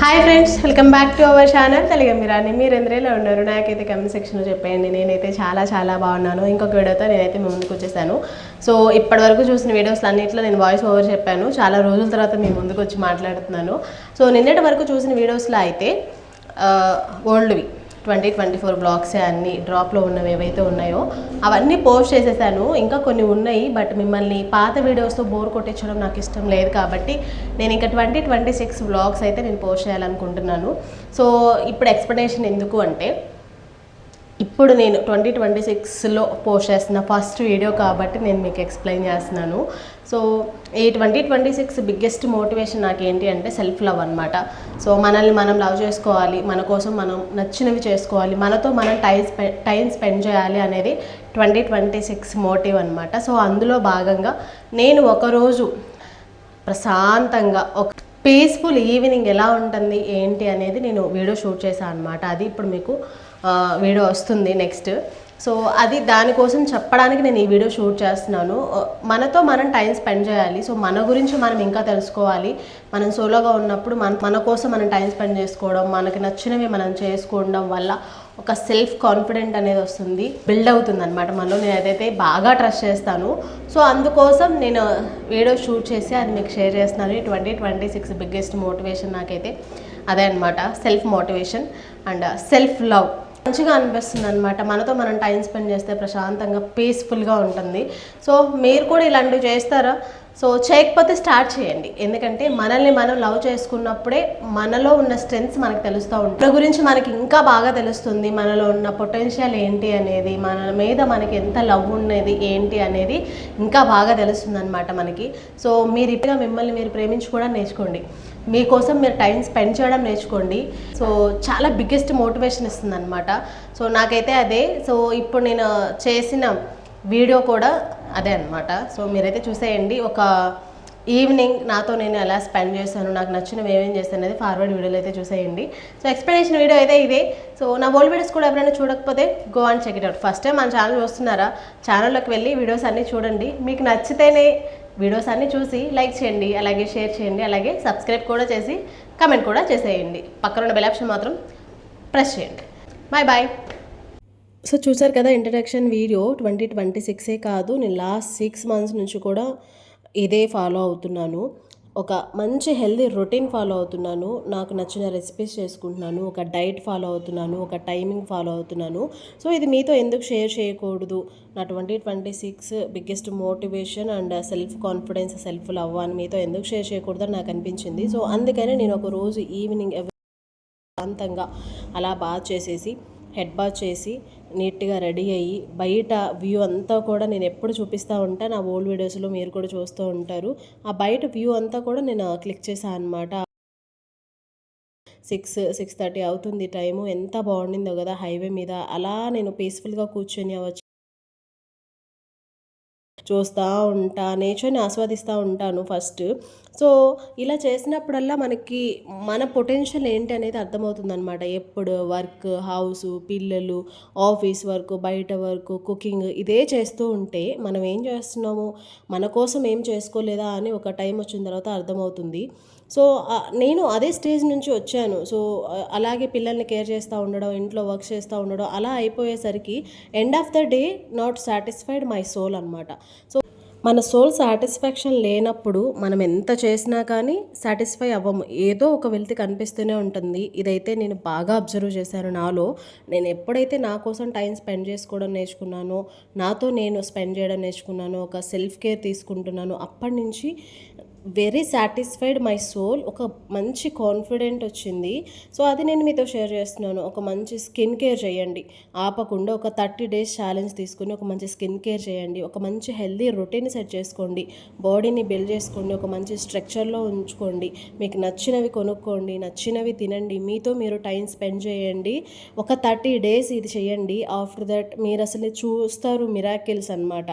Hi friends, welcome back to our channel Telugu మీరాని. మీరు ఎందరేలా ఉన్నారు? నాకైతే కమెంట్ సెక్షన్లో చెప్పండి. నేనైతే చాలా బాగున్నాను. ఇంకొక వీడియోతో నేనైతే మీ ముందుకు వచ్చేసాను. సో ఇప్పటివరకు చూసిన వీడియోస్ అన్నింటిలో నేను వాయిస్ ఓవర్ చెప్పాను. చాలా రోజుల తర్వాత మీ ముందుకు వచ్చి మాట్లాడుతున్నాను. సో నిన్నటి వరకు చూసిన వీడియోస్లో అయితే ఓల్డ్వి 2024 బ్లాగ్సే అన్నీ డ్రాప్లో ఉన్నవి ఏవైతే ఉన్నాయో అవన్నీ పోస్ట్ చేసేసాను. ఇంకా కొన్ని ఉన్నాయి, బట్ మిమ్మల్ని పాత వీడియోస్తో బోర్ కొట్టించడం నాకు ఇష్టం లేదు కాబట్టి నేను ఇంకా 2026 బ్లాగ్స్ అయితే నేను పోస్ట్ చేయాలనుకుంటున్నాను. సో ఇప్పుడు ఎక్స్ప్లెనేషన్ ఎందుకు అంటే, ఇప్పుడు నేను 2026లో పోస్ట్ చేస్తున్న ఫస్ట్ వీడియో కాబట్టి నేను మీకు ఎక్స్ప్లెయిన్ చేస్తున్నాను. సో ఈ 2026 బిగ్గెస్ట్ మోటివేషన్ నాకు ఏంటి అంటే సెల్ఫ్ లవ్ అనమాట. సో మనల్ని మనం లవ్ చేసుకోవాలి, మన కోసం మనం నచ్చినవి చేసుకోవాలి, మనతో మనం టైం స్పెండ్ చేయాలి అనేది 2026 మోటివ్ అనమాట. సో అందులో భాగంగా నేను ఒకరోజు ప్రశాంతంగా ఒక పీస్ఫుల్ ఈవినింగ్ ఎలా ఉంటుంది ఏంటి అనేది నేను వీడియో షూట్ చేశాను అనమాట. అది ఇప్పుడు మీకు వీడియో వస్తుంది నెక్స్ట్. సో అది దానికోసం చెప్పడానికి నేను ఈ వీడియో షూట్ చేస్తున్నాను. మనతో మనం టైం స్పెండ్ చేయాలి. సో మన గురించి మనం ఇంకా తెలుసుకోవాలి. మనం సోలోగా ఉన్నప్పుడు మన కోసం మనం టైం స్పెండ్ చేసుకోవడం, మనకి నచ్చినవి మనం చేసుకోవడం వల్ల ఒక సెల్ఫ్ కాన్ఫిడెంట్ అనేది వస్తుంది, బిల్డ్ అవుతుంది అనమాట మనలో. నేను అదైతే బాగా ట్రస్ట్ చేస్తాను. సో అందుకోసం నేను వీడియో షూట్ చేసి అది మీకు షేర్ చేస్తున్నాను. 2026 బిగ్గెస్ట్ మోటివేషన్ నాకైతే అదే అనమాట, self motivation and self love. మంచిగా అనిపిస్తుంది అనమాట. మనతో మనం టైం స్పెండ్ చేస్తే ప్రశాంతంగా పీస్ఫుల్గా ఉంటుంది. సో మీరు కూడా ఇలాంటివి చేస్తారా? సో చేయకపోతే స్టార్ట్ చేయండి. ఎందుకంటే మనల్ని మనం లవ్ చేసుకున్నప్పుడే మనలో ఉన్న స్ట్రెంగ్స్ మనకు తెలుస్తూ ఉంటుంది. మన గురించి మనకి ఇంకా బాగా తెలుస్తుంది. మనలో ఉన్న పొటెన్షియల్ ఏంటి అనేది, మన మీద మనకి ఎంత లవ్ ఉన్నది ఏంటి అనేది ఇంకా బాగా తెలుస్తుంది అనమాట మనకి. సో మీరు ఇప్పుడు మిమ్మల్ని మీరు ప్రేమించుకోవడం నేర్చుకోండి. మీకోసం మీరు టైం స్పెండ్ చేయడం నేర్చుకోండి. సో చాలా బిగ్గెస్ట్ మోటివేషన్ ఇస్తుంది అనమాట. సో నాకైతే అదే. సో ఇప్పుడు నేను చేసిన వీడియో కూడా అదే అనమాట. సో మీరైతే చూసేయండి. ఒక ఈవినింగ్ నాతో నేను ఎలా స్పెండ్ చేశాను, నాకు నచ్చినవి ఏమేం చేస్తాను అనేది ఫార్వర్డ్ వీడియోలో అయితే చూసేయండి. సో ఎక్స్ప్లెనేషన్ వీడియో అయితే ఇదే. సో నా ఓల్డ్ వీడియోస్ కూడా ఎవరైనా చూడకపోతే go and check it out. First time మన ఛానల్ చూస్తున్నారా? ఛానల్లోకి వెళ్ళి వీడియోస్ అన్నీ చూడండి. మీకు నచ్చితేనే వీడియోస్ అన్నీ చూసి లైక్ చేయండి, అలాగే షేర్ చేయండి, అలాగే సబ్స్క్రైబ్ కూడా చేసి కమెంట్ కూడా చేసేయండి. పక్కన ఉన్న బెల్ ఆప్షన్ మాత్రం ప్రెస్ చేయండి. బాయ్. సో చూసారు కదా ఇంట్రడక్షన్ వీడియో. 2026 కాదు, నేను లాస్ట్ 6 months నుంచి కూడా ఇదే ఫాలో అవుతున్నాను. ఒక మంచి హెల్దీ రొటీన్ ఫాలో అవుతున్నాను. నాకు నచ్చిన రెసిపీస్ చేసుకుంటున్నాను. ఒక డైట్ ఫాలో అవుతున్నాను. ఒక టైమింగ్ ఫాలో అవుతున్నాను. సో ఇది మీతో ఎందుకు షేర్ చేయకూడదు? నా 2026 biggest motivation and self confidence, self love అని మీతో ఎందుకు షేర్ చేయకూడదు అని నాకు అనిపించింది. సో అందుకనే నేను ఒక రోజు ఈవినింగ్ శాంతంగా అలా బాత్ చేసేసి, హెడ్ బాత్ చేసి నీట్గా రెడీ అయ్యి, బయట వ్యూ అంతా కూడా నేను ఎప్పుడు చూపిస్తూ ఉంటాను. నా ఓల్డ్ వీడియోస్లో మీరు కూడా చూస్తూ ఉంటారు. ఆ బయట వ్యూ అంతా కూడా నేను క్లిక్ చేశాను అనమాట. 6:30 అవుతుంది టైము. ఎంత బాగుండిందో కదా హైవే మీద. అలా నేను పీస్ఫుల్గా కూర్చొని చూస్తూ ఉంటా, నేచర్ని ఆస్వాదిస్తూ ఉంటాను ఫస్ట్. సో ఇలా చేసినప్పుడల్లా మనకి మన పొటెన్షియల్ ఏంటి అనేది అర్థమవుతుందనమాట. ఎప్పుడు వర్క్, హౌసు, పిల్లలు, ఆఫీస్ వర్క్, బయట వర్క్, కుకింగ్ ఇదే చేస్తూ ఉంటే మనం ఏం చేస్తున్నాము, మన కోసం ఏం చేసుకోలేదా అని ఒక టైం వచ్చిన తర్వాత అర్థమవుతుంది. సో నేను అదే స్టేజ్ నుంచి వచ్చాను. సో అలాగే పిల్లల్ని కేర్ చేస్తూ ఉండడం, ఇంట్లో వర్క్ చేస్తూ ఉండడం, అలా అయిపోయేసరికి end of the day not satisfied my soul అనమాట. సో మన సోల్ సాటిస్ఫాక్షన్ లేనప్పుడు మనం ఎంత చేసినా కానీ సాటిస్ఫై అవ్వము. ఏదో ఒక వెలితి కనిపిస్తూనే ఉంటుంది. ఇదైతే నేను బాగా అబ్జర్వ్ చేశాను నాలో. నేను ఎప్పుడైతే నా కోసం టైం స్పెండ్ చేసుకోవడం నేర్చుకున్నానో, నాతో నేను స్పెండ్ చేయడం నేర్చుకున్నానో, ఒక సెల్ఫ్ కేర్ తీసుకుంటున్నానో, అప్పటి నుంచి వెరీ సాటిస్ఫైడ్ మై సోల్. ఒక మంచి కాన్ఫిడెంట్ వచ్చింది. సో అది నేను మీతో షేర్ చేస్తున్నాను. ఒక మంచి స్కిన్ కేర్ చేయండి, ఆపకుండా ఒక 30 days ఛాలెంజ్ తీసుకుని ఒక మంచి స్కిన్ కేర్ చేయండి. ఒక మంచి హెల్దీ రొటీన్ సెట్ చేసుకోండి, బాడీని బిల్డ్ చేసుకోండి, ఒక మంచి స్ట్రక్చర్లో ఉంచుకోండి, మీకు నచ్చినవి కొనుక్కోండి, నచ్చినవి తినండి, మీతో మీరు టైం స్పెండ్ చేయండి. ఒక 30 days ఇది చేయండి. ఆఫ్టర్ దట్ మీరు అసలు చూస్తారు మిరాకిల్స్ అనమాట.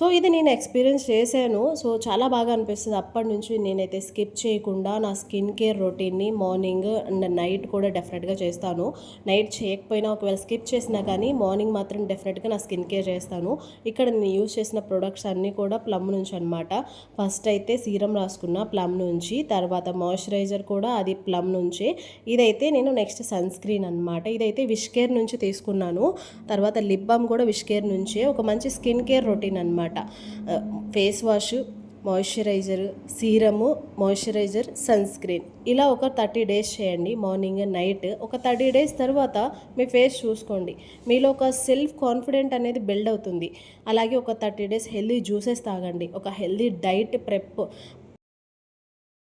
సో ఇది నేను ఎక్స్పీరియన్స్ చేశాను. సో చాలా బాగా అనిపిస్తుంది. అప్పటి నుంచి నేనైతే స్కిప్ చేయకుండా నా స్కిన్ కేర్ రొటీన్ని మార్నింగ్ అండ్ నైట్ కూడా డెఫినెట్గా చేస్తాను. నైట్ చేయకపోయినా ఒకవేళ స్కిప్ చేసినా కానీ మార్నింగ్ మాత్రం డెఫినెట్గా నా స్కిన్ కేర్ చేస్తాను. ఇక్కడ నేను యూజ్ చేసిన ప్రొడక్ట్స్ అన్నీ కూడా ప్లమ్ నుంచి అనమాట. ఫస్ట్ అయితే సీరం రాసుకున్న ప్లమ్ నుంచి, తర్వాత మాయిశ్చరైజర్ కూడా అది ప్లమ్ నుంచే. ఇదైతే నేను నెక్స్ట్ సన్ స్క్రీన్ అనమాట. ఇదైతే విష్ కేర్ నుంచి తీసుకున్నాను. తర్వాత లిప్ బామ్ కూడా విష్ కేర్ నుంచే. ఒక మంచి స్కిన్ కేర్ రొటీన్ అనమాట. Face wash, moisturiser, serum, moisturiser, sunscreen ఇలా ఒక 30 డేస్ చేయండి. మార్నింగ్ నైట్ ఒక 30 డేస్ తర్వాత మీ ఫేస్ చూసుకోండి. మీలో ఒక సెల్ఫ్ కాన్ఫిడెంట్ అనేది బిల్డ్ అవుతుంది. అలాగే ఒక 30 డేస్ హెల్దీ జ్యూసెస్ తాగండి. ఒక హెల్దీ డైట్ ప్రెప్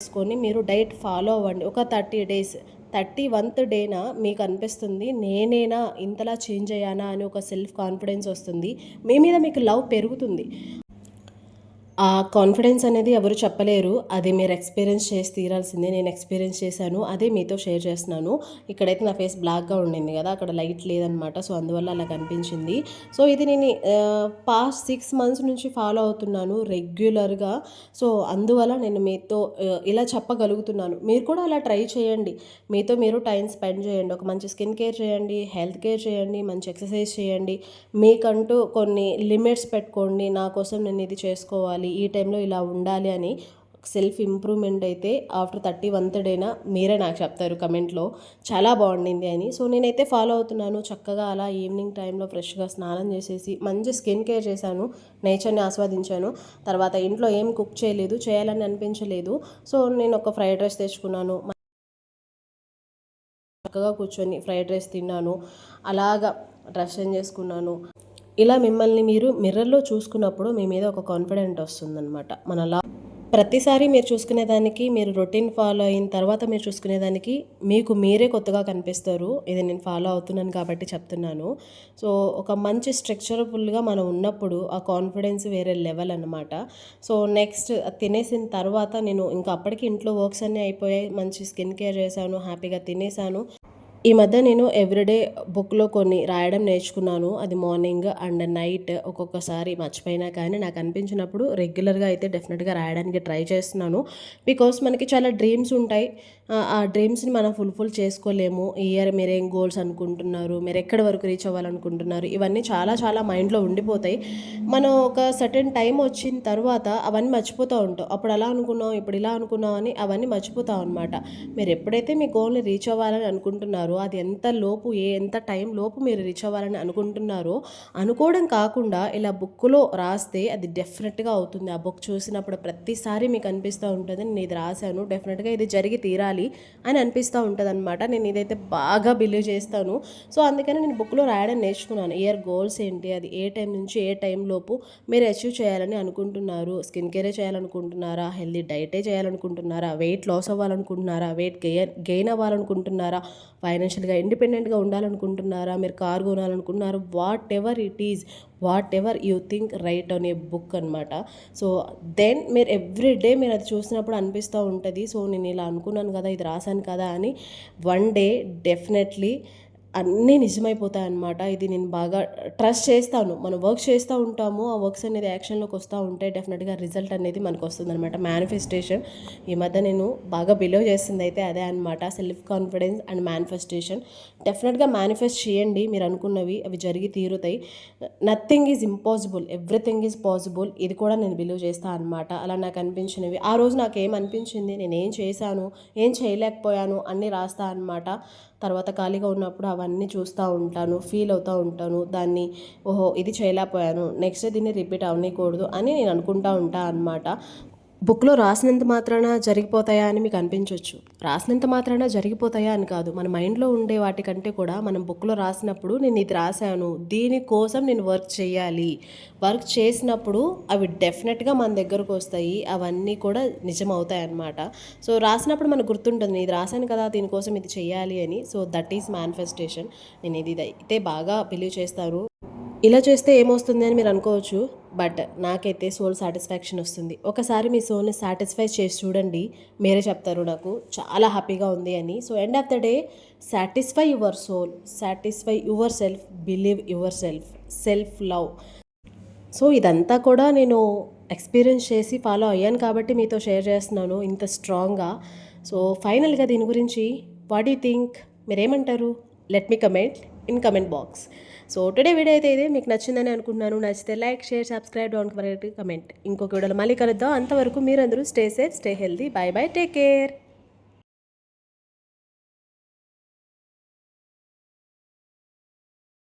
చేసుకొని మీరు డైట్ ఫాలో అవ్వండి ఒక 30 డేస్. 31th డేనా మీకు అనిపిస్తుంది నేనేనా ఇంతలా చేంజ్ అయ్యానా అని ఒక సెల్ఫ్ కాన్ఫిడెన్స్ వస్తుంది. మీ మీద మీకు లవ్ పెరుగుతుంది. ఆ కాన్ఫిడెన్స్ అనేది ఎవరు చెప్పలేరు. అది మీరు ఎక్స్పీరియన్స్ చేసి తీరాల్సిందే. నేను ఎక్స్పీరియన్స్ చేశాను, అదే మీతో షేర్ చేస్తున్నాను. ఇక్కడైతే నా ఫేస్ బ్లాక్గా ఉండింది కదా, అక్కడ లైట్ లేదనమాట. సో అందువల్ల అలా కనిపించింది. సో ఇది నేను పాస్ట్ 6 months నుంచి ఫాలో అవుతున్నాను రెగ్యులర్గా. సో అందువల్ల నేను మీతో ఇలా చెప్పగలుగుతున్నాను. మీరు కూడా అలా ట్రై చేయండి. మీతో మీరు టైం స్పెండ్ చేయండి. ఒక మంచి స్కిన్ కేర్ చేయండి, హెల్త్ కేర్ చేయండి, మంచి ఎక్సర్సైజ్ చేయండి. మీకంటూ కొన్ని లిమిట్స్ పెట్టుకోండి. నా కోసం నేను ఇది చేసుకోవాలి, ఈ టైంలో ఇలా ఉండాలి అని. సెల్ఫ్ ఇంప్రూవ్మెంట్ అయితే ఆఫ్టర్ 31th డేనా మీరే నాకు చెప్తారు కమెంట్లో చాలా బాగుండింది అని. సో నేనైతే ఫాలో అవుతున్నాను చక్కగా. అలా ఈవినింగ్ టైంలో ఫ్రెష్గా స్నానం చేసేసి మంచి స్కిన్ కేర్ చేశాను, నేచర్ని ఆస్వాదించాను. తర్వాత ఇంట్లో ఏం కుక్ చేయలేదు, చేయాలని అనిపించలేదు. సో నేను ఒక ఫ్రైడ్ రైస్ తెచ్చుకున్నాను, చక్కగా కూర్చొని ఫ్రైడ్ రైస్ తిన్నాను. అలాగా డ్రెస్ చేంజ్ చేసుకున్నాను. ఇలా మిమ్మల్ని మీరు మిర్రర్లో చూసుకున్నప్పుడు మీ మీద ఒక కాన్ఫిడెంట్ వస్తుందన్నమాట. మనలా ప్రతిసారి మీరు చూసుకునేదానికి, మీరు రొటీన్ ఫాలో అయిన తర్వాత మీరు చూసుకునేదానికి మీకు మీరే కొత్తగా కనిపిస్తారు. ఇది నేను ఫాలో అవుతున్నాను కాబట్టి చెప్తున్నాను. సో ఒక మంచి స్ట్రక్చరబుల్గా మనం ఉన్నప్పుడు ఆ కాన్ఫిడెన్స్ వేరే లెవెల్ అనమాట. సో నెక్స్ట్ తినేసిన తర్వాత నేను ఇంకా అప్పటికి ఇంట్లో వర్క్స్ అన్నీ అయిపోయాయి. మంచి స్కిన్ కేర్ చేశాను, హ్యాపీగా తినేసాను. ఈ మధ్య నేను ఎవ్రీడే బుక్లో కొన్ని రాయడం నేర్చుకున్నాను. అది మార్నింగ్ అండ్ నైట్. ఒక్కొక్కసారి మర్చిపోయినా కానీ నాకు అనిపించినప్పుడు రెగ్యులర్గా అయితే డెఫినెట్గా రాయడానికి ట్రై చేస్తున్నాను. బికాస్ మనకి చాలా డ్రీమ్స్ ఉంటాయి. ఆ డ్రీమ్స్ని మనం ఫుల్ఫిల్ చేసుకోలేము. ఈ ఇయర్ మీరేం గోల్స్ అనుకుంటున్నారు, మీరు ఎక్కడి వరకు రీచ్ అవ్వాలనుకుంటున్నారు, ఇవన్నీ చాలా చాలా మైండ్లో ఉండిపోతాయి. మనం ఒక సర్టెన్ టైం వచ్చిన తర్వాత అవన్నీ మర్చిపోతూ ఉంటాం. అప్పుడు అలా అనుకున్నాం, ఇప్పుడు ఇలా అనుకున్నాం అని అవన్నీ మర్చిపోతాం అనమాట. మీరు ఎప్పుడైతే మీ గోల్ని రీచ్ అవ్వాలని అనుకుంటున్నారో, అది ఎంత టైం లోపు మీరు రీచ్ అవ్వాలని అనుకుంటున్నారో అనుకోవడం కాకుండా ఇలా బుక్లో రాస్తే అది డెఫినెట్గా అవుతుంది. ఆ బుక్ చూసినప్పుడు ప్రతిసారి మీకు అనిపిస్తూ ఉంటుంది నేను ఇది రాశాను, డెఫినెట్గా ఇది జరిగి తీరాలి అని అనిపిస్తూ ఉంటుంది అనమాట. నేను ఇదైతే బాగా బిలీవ్ చేస్తాను. సో అందుకని నేను బుక్లో రాయడం నేర్చుకున్నాను. ఇయర్ గోల్స్ ఏంటి, అది ఏ టైం నుంచి ఏ టైం లోపు మీరు అచీవ్ చేయాలని అనుకుంటున్నారు. స్కిన్ కేరే చేయాలనుకుంటున్నారా, హెల్దీ డైటే చేయాలనుకుంటున్నారా, వెయిట్ లాస్ అవ్వాలనుకుంటున్నారా, వెయిట్ గెయిన్ అవ్వాలనుకుంటున్నారా, ఫైనాన్షియల్గా ఇండిపెండెంట్గా ఉండాలనుకుంటున్నారా, మీరు కార్ కొనాలనుకుంటున్నారు, whatever you think write on a book అనమాట. సో దెన్ మీరు ఎవ్రీ డే మీరు అది చూసినప్పుడు అనిపిస్తూ ఉంటుంది. సో నేను ఇలా అనుకున్నాను కదా, ఇది రాశాను కదా అని వన్ డే డెఫినెట్లీ అన్నీ నిజమైపోతాయి అన్నమాట. ఇది నేను బాగా ట్రస్ట్ చేస్తాను. మనం వర్క్ చేస్తూ ఉంటాము, ఆ వర్క్స్ అనేది యాక్షన్లోకి వస్తూ ఉంటే డెఫినెట్గా రిజల్ట్ అనేది మనకు వస్తుంది అనమాట. మేనిఫెస్టేషన్ ఈ మధ్య నేను బాగా బిలీవ్ చేస్తుంది అయితే అదే అనమాట. Self confidence and manifestation. డెఫినెట్గా మేనిఫెస్ట్ చేయండి. మీరు అనుకున్నవి అవి జరిగి తీరుతాయి. Nothing is impossible, everything is possible. ఇది కూడా నేను బిలీవ్ చేస్తాను అనమాట. అలా నాకు అనిపించినవి ఆ రోజు నాకు ఏమనిపించింది, నేను ఏం చేశాను, ఏం చేయలేకపోయాను అన్నీ రాస్తా అనమాట. తర్వాత ఖాళీగా ఉన్నప్పుడు అవన్నీ చూస్తూ ఉంటాను, ఫీల్ అవుతూ ఉంటాను. దాన్ని ఓహో ఇది చేయలేకపోయాను, నెక్స్ట్ దీన్ని రిపీట్ అవ్వకూడదు అని నేను అనుకుంటూ ఉంటాను అనమాట. బుక్లో రాసినంత మాత్రాన జరిగిపోతాయా అని మీకు అనిపించవచ్చు. రాసినంత మాత్రాన జరిగిపోతాయా అని కాదు, మన మైండ్లో ఉండే వాటికంటే కూడా మనం బుక్లో రాసినప్పుడు నేను ఇది రాశాను, దీనికోసం నేను వర్క్ చేయాలి, వర్క్ చేసినప్పుడు అవి డెఫినెట్గా మన దగ్గరకు వస్తాయి, అవన్నీ కూడా నిజమవుతాయి అన్నమాట. సో రాసినప్పుడు మనకు గుర్తుంటుంది ఇది రాశాను కదా, దీనికోసం ఇది చేయాలి అని. So that is manifestation. నేను ఇది అయితే బాగా బిలీవ్ చేస్తాను. ఇలా చేస్తే ఏమొస్తుంది అని మీరు అనుకోవచ్చు, బట్ నాకైతే సోల్ సాటిస్ఫాక్షన్ వస్తుంది. ఒకసారి మీ సోల్ని సాటిస్ఫై చేసి చూడండి, మీరే చెప్తారు నాకు చాలా హ్యాపీగా ఉంది అని. So end of the day satisfy your soul, satisfy yourself, believe yourself, self love. So ఇదంతా కూడా నేను ఎక్స్పీరియన్స్ చేసి ఫాలో అయ్యాను కాబట్టి మీతో షేర్ చేస్తున్నాను ఇంత స్ట్రాంగ్గా. సో ఫైనల్గా దీని గురించి వాట్ యూ థింక్, మీరేమంటారు? Let me comment in comment box. So today video అయితే ఇదే, మీకు నచ్చిందని అనుకుంటున్నాను. నచ్చితే like, share, subscribe, don't forget comment. ఇంకొక వీడియోలో మళ్ళీ కలుద్దాం. అంతవరకు మీరందరూ stay safe, stay healthy. By by, take care.